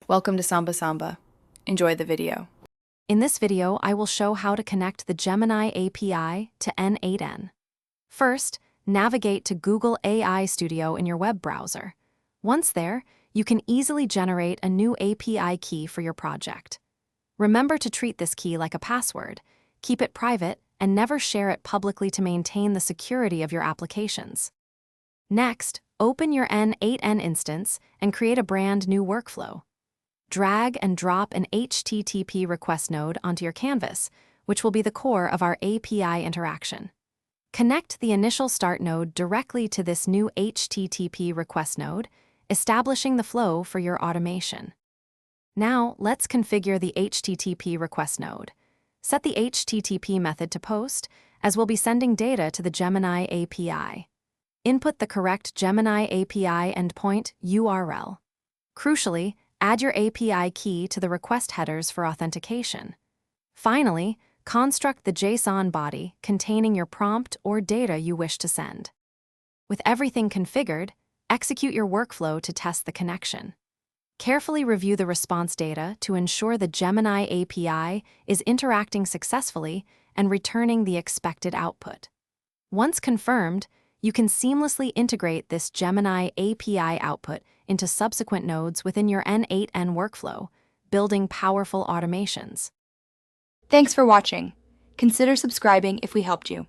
Welcome to Samba Samba. Enjoy the video. In this video, I will show how to connect the Gemini API to N8N. First, navigate to Google AI Studio in your web browser. Once there, you can easily generate a new API key for your project. Remember to treat this key like a password, keep it private, and never share it publicly to maintain the security of your applications. Next, open your N8N instance and create a brand new workflow. Drag and drop an HTTP request node onto your canvas, which will be the core of our API interaction. Connect the initial start node directly to this new HTTP request node, establishing the flow for your automation. Now, let's configure the HTTP request node. Set the HTTP method to post, as we'll be sending data to the Gemini API. Input the correct Gemini API endpoint URL. Crucially, add your API key to the request headers for authentication. Finally, construct the JSON body containing your prompt or data you wish to send. With everything configured, execute your workflow to test the connection. Carefully review the response data to ensure the Gemini API is interacting successfully and returning the expected output. Once confirmed, you can seamlessly integrate this Gemini API output into subsequent nodes within your N8N workflow, building powerful automations. Thanks for watching. Consider subscribing if we helped you.